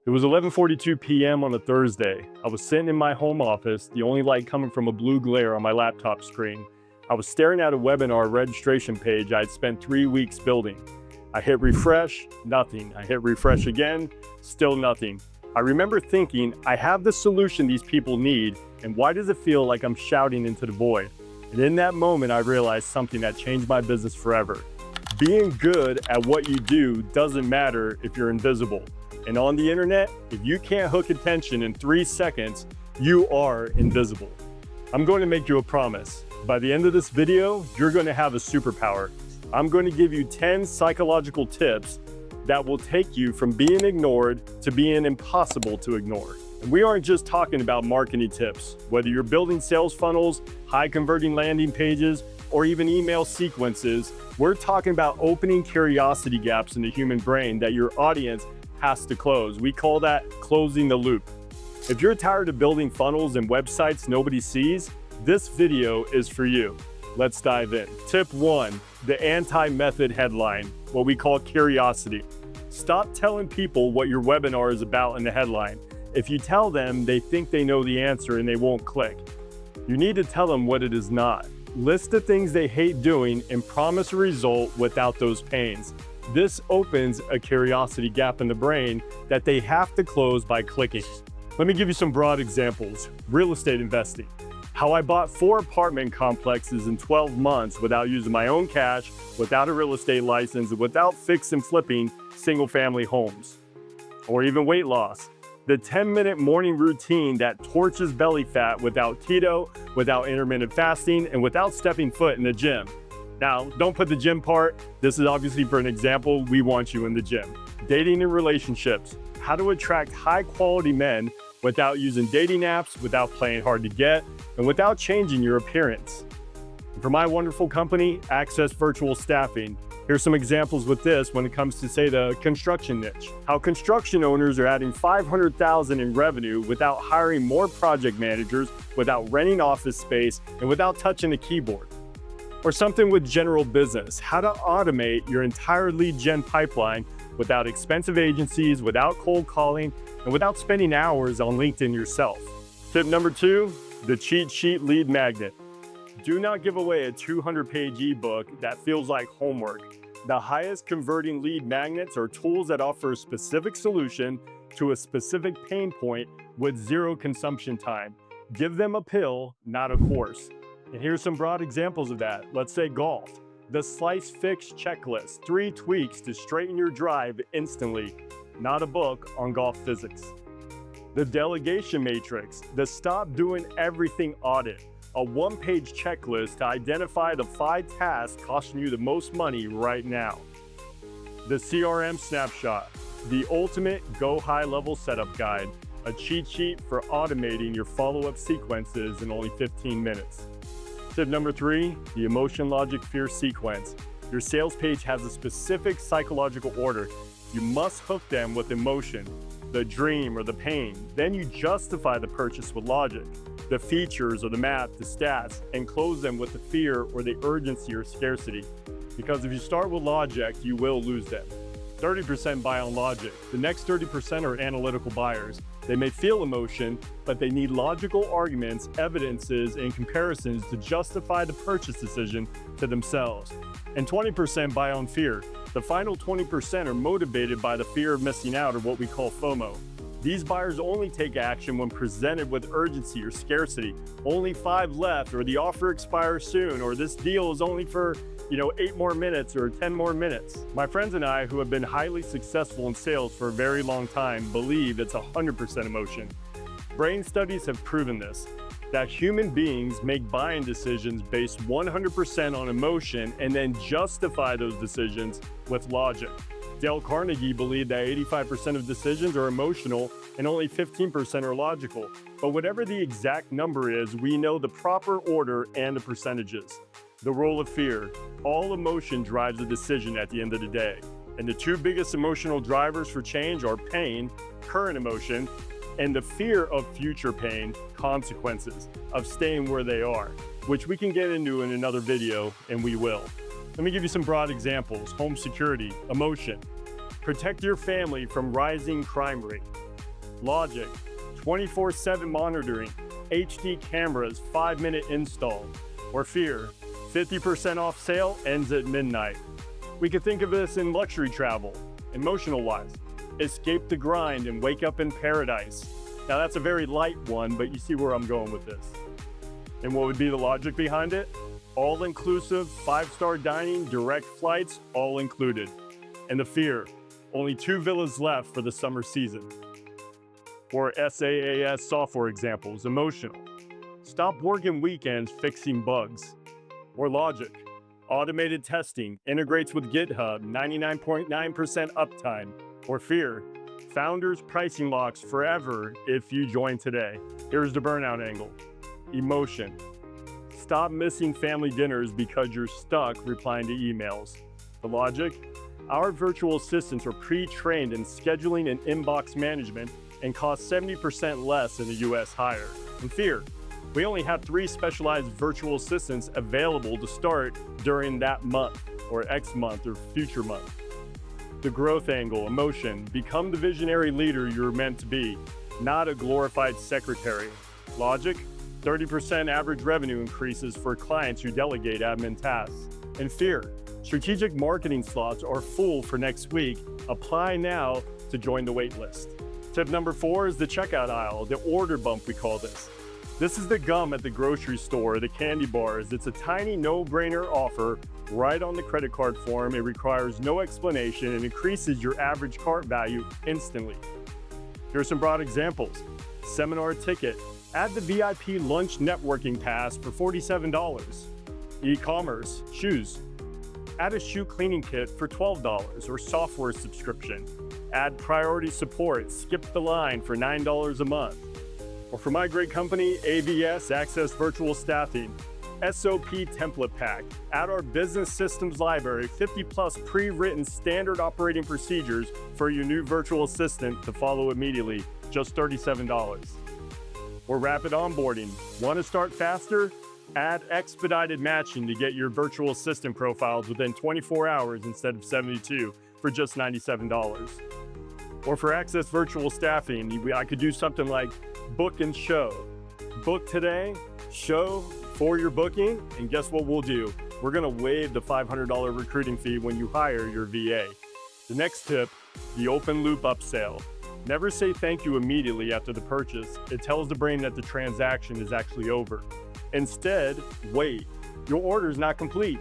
It was 11:42 p.m. on a Thursday. I was sitting in my home office, the only light coming from a blue glare on my laptop screen. I was staring at a webinar registration page I had spent 3 weeks building. I hit refresh, nothing. I hit refresh again, still nothing. I remember thinking, I have the solution these people need, and why does it feel like I'm shouting into the void? And in that moment, I realized something that changed my business forever. Being good at what you do doesn't matter if you're invisible. And on the internet, if you can't hook attention in 3 seconds, you are invisible. I'm going to make you a promise. By the end of this video, you're going to have a superpower. I'm going to give you 10 psychological tips that will take you from being ignored to being impossible to ignore. And we aren't just talking about marketing tips. Whether you're building sales funnels, high converting landing pages, or even email sequences, we're talking about opening curiosity gaps in the human brain that your audience has to close. We call that closing the loop. If you're tired of building funnels and websites nobody sees, this video is for you. Let's dive in. Tip 1, the anti-method headline, what we call curiosity. Stop telling people what your webinar is about in the headline. If you tell them, they think they know the answer and they won't click. You need to tell them what it is not. List the things they hate doing and promise a result without those pains. This opens a curiosity gap in the brain that they have to close by clicking. Let me give you some broad examples. Real estate investing. How I bought 4 apartment complexes in 12 months without using my own cash, without a real estate license, and without fix and flipping single-family homes. Or even weight loss. The 10-minute morning routine that torches belly fat without keto, without intermittent fasting, and without stepping foot in the gym. Now, don't put the gym part. This is obviously for an example. We want you in the gym. Dating and relationships. How to attract high-quality men without using dating apps, without playing hard to get, and without changing your appearance. And for my wonderful company, Access Virtual Staffing, here's some examples with this when it comes to, say, the construction niche. How construction owners are adding $500,000 in revenue without hiring more project managers, without renting office space, and without touching a keyboard. Or something with general business, how to automate your entire lead gen pipeline without expensive agencies, without cold calling, and without spending hours on LinkedIn yourself. Tip number 2, the cheat sheet lead magnet. Do not give away a 200-page ebook that feels like homework. The highest converting lead magnets are tools that offer a specific solution to a specific pain point with 0 consumption time. Give them a pill, not a course. And here's some broad examples of that. Let's say golf. The Slice Fix checklist, 3 tweaks to straighten your drive instantly, not a book on golf physics. The delegation matrix, the stop doing everything audit, a 1-page checklist to identify the 5 tasks costing you the most money right now. The CRM snapshot, the ultimate go high level setup guide, a cheat sheet for automating your follow-up sequences in only 15 minutes. Tip number 3, the emotion, logic, fear sequence. Your sales page has a specific psychological order. You must hook them with emotion, the dream or the pain. Then you justify the purchase with logic, the features or the math, the stats, and close them with the fear or the urgency or scarcity. Because if you start with logic, you will lose them. 30% buy on logic. The next 30% are analytical buyers. They may feel emotion, but they need logical arguments, evidences, and comparisons to justify the purchase decision to themselves. And 20% buy on fear. The final 20% are motivated by the fear of missing out, or what we call FOMO. These buyers only take action when presented with urgency or scarcity. Only 5 left, or the offer expires soon, or this deal is only for 8 more minutes or 10 more minutes. My friends and I, who have been highly successful in sales for a very long time, believe it's 100% emotion. Brain studies have proven this, that human beings make buying decisions based 100% on emotion and then justify those decisions with logic. Dale Carnegie believed that 85% of decisions are emotional and only 15% are logical. But whatever the exact number is, we know the proper order and the percentages. The role of fear. All emotion drives a decision at the end of the day. And the 2 biggest emotional drivers for change are pain, current emotion, and the fear of future pain, consequences of staying where they are, which we can get into in another video, and we will. Let me give you some broad examples. Home security, emotion. Protect your family from rising crime rate. Logic, 24/7 monitoring, HD cameras, 5-minute install. Or Fear, 50% off sale ends at midnight. We could think of this in luxury travel, emotional-wise. Escape the grind and wake up in paradise. Now that's a very light one, but you see where I'm going with this. And what would be the logic behind it? All-inclusive, 5-star dining, direct flights, all included. And the Fear, only 2 villas left for the summer season. Or SaaS software examples, emotional. Stop working weekends fixing bugs. Or Logic, automated testing, integrates with GitHub, 99.9% uptime. Or Fear, founders pricing locks forever if you join today. Here's the burnout angle. Emotion. Stop missing family dinners because you're stuck replying to emails. The Logic, our virtual assistants are pre-trained in scheduling and inbox management and cost 70% less than a US hire. And Fear, we only have 3 specialized virtual assistants available to start during that month, or X month, or future month. The growth angle, emotion, become the visionary leader you're meant to be, not a glorified secretary. Logic, 30% average revenue increases for clients who delegate admin tasks. And Fear, strategic marketing slots are full for next week. Apply now to join the waitlist. Tip number 4 is the checkout aisle, the order bump we call this. This is the gum at the grocery store, the candy bars. It's a tiny no-brainer offer right on the credit card form. It requires no explanation and increases your average cart value instantly. Here are some broad examples. Seminar ticket. Add the VIP lunch networking pass for $47. E-commerce, shoes. Add a shoe cleaning kit for $12 or software subscription. Add priority support, skip the line for $9 a month. Or for my great company, AVS, Access Virtual Staffing, SOP template pack. Add our business systems library, 50+ pre-written standard operating procedures for your new virtual assistant to follow immediately, just $37. Or rapid onboarding. Want to start faster? Add expedited matching to get your virtual assistant profiles within 24 hours instead of 72 for just $97. Or for Access Virtual Staffing, I could do something like book and show. Book today, show for your booking, and guess what we'll do? We're gonna waive the $500 recruiting fee when you hire your VA. The next tip, the open loop upsell. Never say thank you immediately after the purchase. It tells the brain that the transaction is actually over. Instead, wait. Your order is not complete.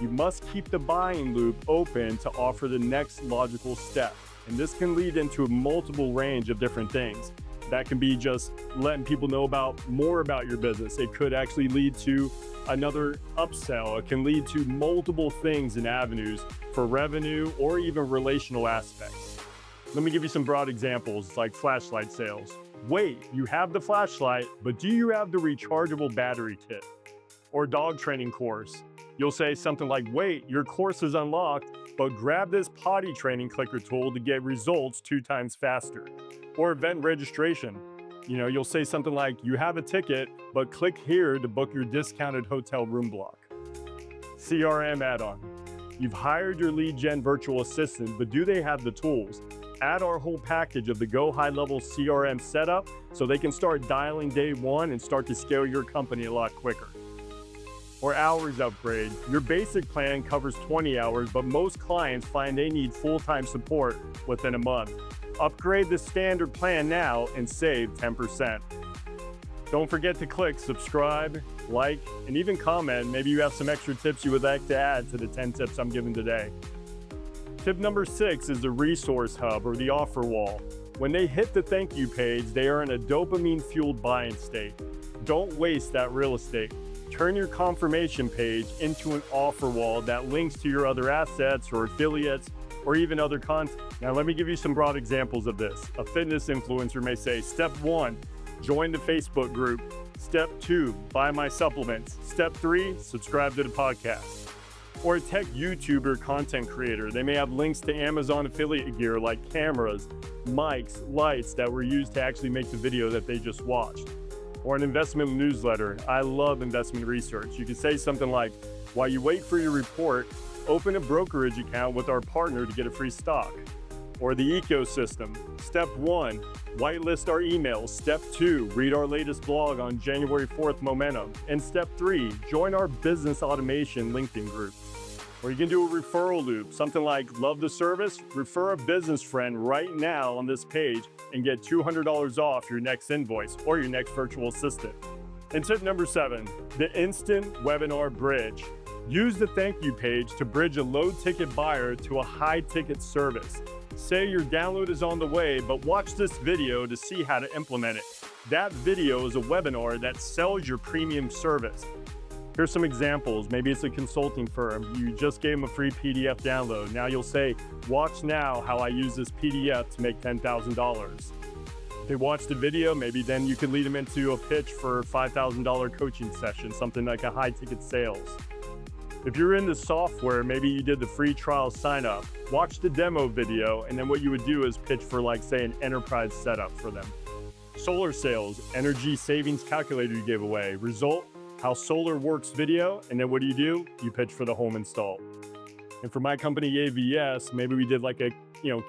You must keep the buying loop open to offer the next logical step. And this can lead into a multiple range of different things. That can be just letting people know more about your business. It could actually lead to another upsell. It can lead to multiple things and avenues for revenue or even relational aspects. Let me give you some broad examples like flashlight sales. Wait, you have the flashlight, but do you have the rechargeable battery kit? Or dog training course. You'll say something like, wait, your course is unlocked, but grab this potty training clicker tool to get results 2 times faster. Or event registration. You'll say something like, you have a ticket, but click here to book your discounted hotel room block. CRM add-on. You've hired your lead gen virtual assistant, but do they have the tools? Add our whole package of the Go High Level CRM setup so they can start dialing day 1 and start to scale your company a lot quicker. Or hours upgrade. Your basic plan covers 20 hours, but most clients find they need full-time support within a month. Upgrade the standard plan now and save 10%. Don't forget to click subscribe, like, and even comment. Maybe you have some extra tips you would like to add to the 10 tips I'm giving today. Tip number 6 is the resource hub or the offer wall. When they hit the thank you page, they are in a dopamine-fueled buying state. Don't waste that real estate. Turn your confirmation page into an offer wall that links to your other assets or affiliates or even other content. Now, let me give you some broad examples of this. A fitness influencer may say, step 1, join the Facebook group. Step 2, buy my supplements. Step 3, subscribe to the podcast. Or a tech YouTuber content creator. They may have links to Amazon affiliate gear like cameras, mics, lights that were used to actually make the video that they just watched. Or an investment newsletter. I love investment research. You can say something like, while you wait for your report, open a brokerage account with our partner to get a free stock. Or the ecosystem. Step 1, whitelist our emails. Step 2, read our latest blog on January 4th momentum. And step 3, join our business automation LinkedIn group. Or you can do a referral loop, something like love the service, refer a business friend right now on this page and get $200 off your next invoice or your next virtual assistant. And tip number 7, the instant webinar bridge. Use the thank you page to bridge a low ticket buyer to a high ticket service. Say your download is on the way, but watch this video to see how to implement it. That video is a webinar that sells your premium service. Here's some examples. Maybe it's a consulting firm. You just gave them a free PDF download. Now you'll say, watch now how I use this PDF to make $10,000. They watch the video, maybe then you can lead them into a pitch for a $5,000 coaching session, something like a high ticket sales. If you're into software, maybe you did the free trial sign up, watch the demo video, and then what you would do is pitch for like say an enterprise setup for them. Solar sales, energy savings calculator you gave away. Result, how solar works video, and then what do? You pitch for the home install. And for my company AVS, maybe we did like a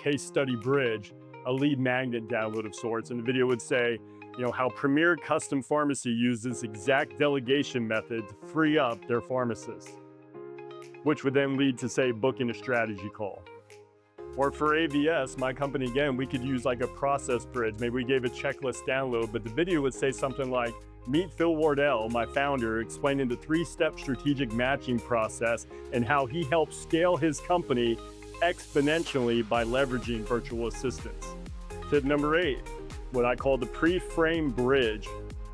case study bridge, a lead magnet download of sorts, and the video would say, how Premier Custom Pharmacy used this exact delegation method to free up their pharmacists, which would then lead to, say, booking a strategy call. Or for AVS, my company, again, we could use like a process bridge. Maybe we gave a checklist download, but the video would say something like, meet Phil Wardell, my founder, explaining the 3-step strategic matching process and how he helped scale his company exponentially by leveraging virtual assistants. Tip number 8, what I call the pre-frame bridge.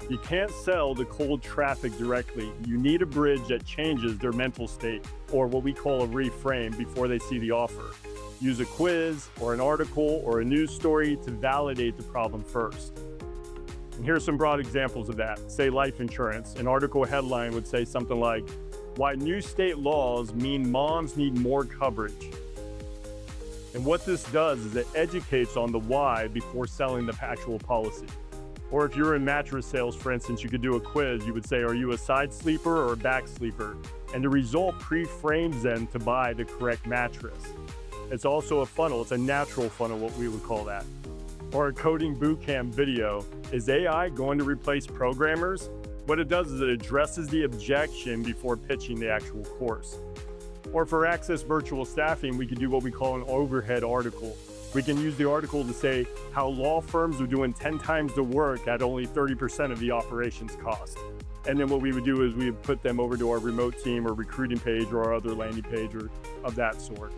You can't sell to cold traffic directly. You need a bridge that changes their mental state, or what we call a reframe, before they see the offer. Use a quiz or an article or a news story to validate the problem first. And here's some broad examples of that. Say life insurance. An article headline would say something like, why new state laws mean moms need more coverage. And what this does is it educates on the why before selling the actual policy. Or if you're in mattress sales, for instance, you could do a quiz. You would say, are you a side sleeper or a back sleeper? And the result pre-frames them to buy the correct mattress. It's also a funnel. It's a natural funnel, what we would call that. Or a coding bootcamp video. Is AI going to replace programmers? What it does is it addresses the objection before pitching the actual course. Or for Access Virtual Staffing, we could do what we call an overhead article. We can use the article to say how law firms are doing 10 times the work at only 30% of the operations cost. And then what we would do is we would put them over to our remote team or recruiting page or our other landing page or of that sort.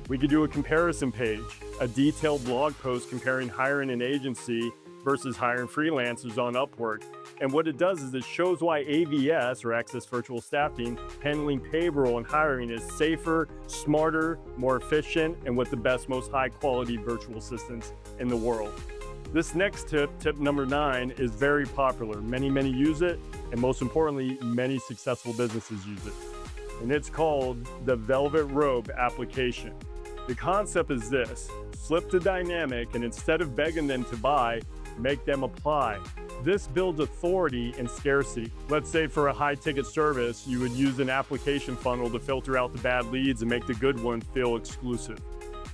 We could do a comparison page, a detailed blog post comparing hiring an agency versus hiring freelancers on Upwork. And what it does is it shows why AVS, or Access Virtual Staffing, handling payroll and hiring is safer, smarter, more efficient, and with the best, most high-quality virtual assistants in the world. This next tip, tip number 9, is very popular. Many use it, and most importantly, many successful businesses use it. And it's called the Velvet Rope application. The concept is this: flip the dynamic, and instead of begging them to buy, make them apply. This builds authority and scarcity. Let's say for a high-ticket service, you would use an application funnel to filter out the bad leads and make the good ones feel exclusive.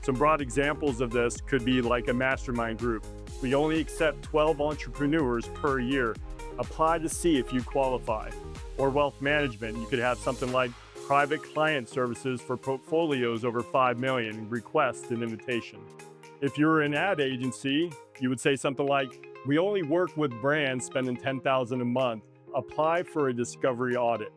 Some broad examples of this could be like a mastermind group. We only accept 12 entrepreneurs per year. Apply to see if you qualify. Or wealth management, you could have something like private client services for portfolios over 5 million, request an invitation. If you're an ad agency, you would say something like, we only work with brands spending $10,000 a month. Apply for a discovery audit.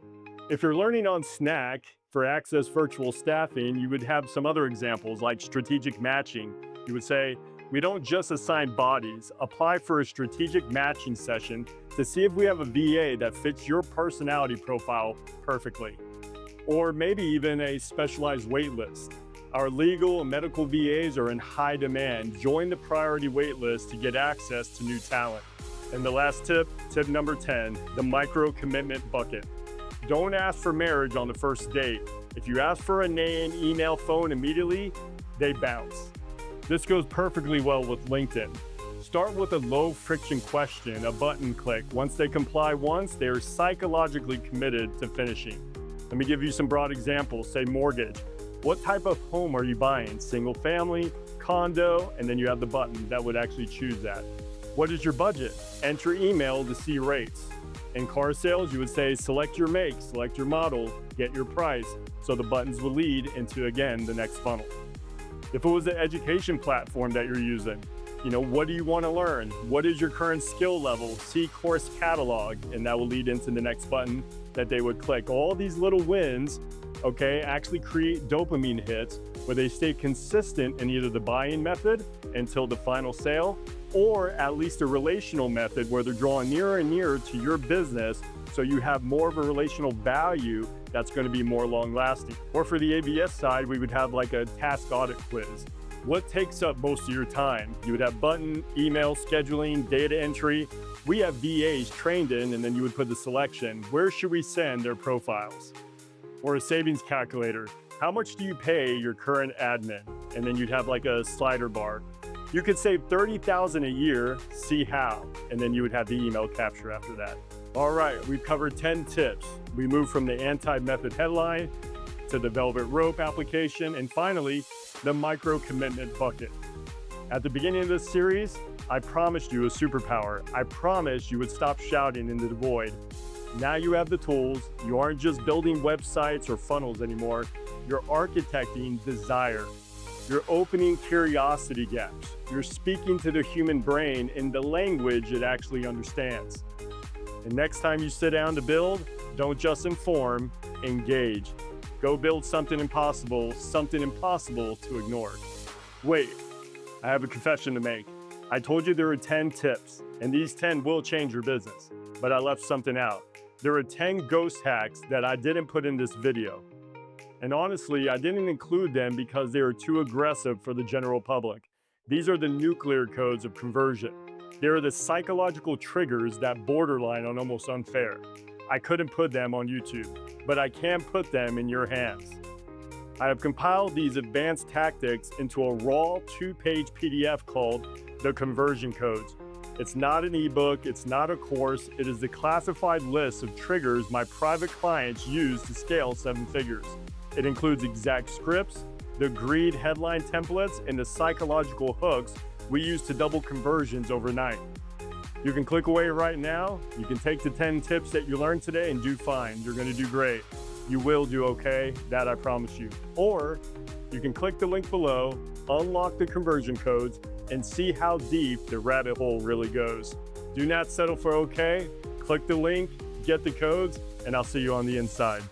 If you're learning on Snack for Access Virtual Staffing, you would have some other examples like strategic matching. You would say, we don't just assign bodies. Apply for a strategic matching session to see if we have a VA that fits your personality profile perfectly. Or maybe even a specialized wait list. Our legal and medical VAs are in high demand. Join the priority wait list to get access to new talent. And the last tip, tip number 10, the micro commitment bucket. Don't ask for marriage on the first date. If you ask for a name, email, phone immediately, they bounce. This goes perfectly well with LinkedIn. Start with a low friction question, a button click. Once they comply once, they are psychologically committed to finishing. Let me give you some broad examples. Say mortgage. What type of home are you buying? Single family, condo, and then you have the button that would actually choose that. What is your budget? Enter email to see rates. In car sales, you would say select your make, select your model, get your price, so the buttons will lead into, again, the next funnel. If it was an education platform that you're using, what do you want to learn? What is your current skill level? See course catalog, and that will lead into the next button that they would click. All these little wins, actually create dopamine hits where they stay consistent in either the buying method until the final sale, or at least a relational method where they're drawing nearer and nearer to your business, so you have more of a relational value that's going to be more long lasting. Or for the ABS side, we would have like a task audit quiz. What takes up most of your time? You would have button, email, scheduling, data entry. We have VAs trained in, and then you would put the selection. Where should we send their profiles? Or a savings calculator. How much do you pay your current admin? And then you'd have like a slider bar. You could save $30,000 a year, see how, and then you would have the email capture after that. All right, we've covered 10 tips. We moved from the anti-method headline to the velvet rope application, and finally, the micro commitment bucket. At the beginning of this series, I promised you a superpower. I promised you would stop shouting into the void. Now you have the tools. You aren't just building websites or funnels anymore. You're architecting desire. You're opening curiosity gaps. You're speaking to the human brain in the language it actually understands. And next time you sit down to build, don't just inform, engage. Go build something impossible to ignore. Wait, I have a confession to make. I told you there were 10 tips, and these 10 will change your business, but I left something out. There are 10 ghost hacks that I didn't put in this video. And honestly, I didn't include them because they were too aggressive for the general public. These are the nuclear codes of conversion. They are the psychological triggers that borderline on almost unfair. I couldn't put them on YouTube, but I can put them in your hands. I have compiled these advanced tactics into a raw 2-page PDF called The Conversion Codes. It's not an ebook, it's not a course, it is the classified list of triggers my private clients use to scale 7 figures. It includes exact scripts, the agreed headline templates, and the psychological hooks we use to double conversions overnight. You can click away right now. You can take the 10 tips that you learned today and do fine. You're going to do great. You will do okay. That I promise you. Or you can click the link below, unlock the conversion codes, and see how deep the rabbit hole really goes. Do not settle for okay. Click the link, get the codes, and I'll see you on the inside.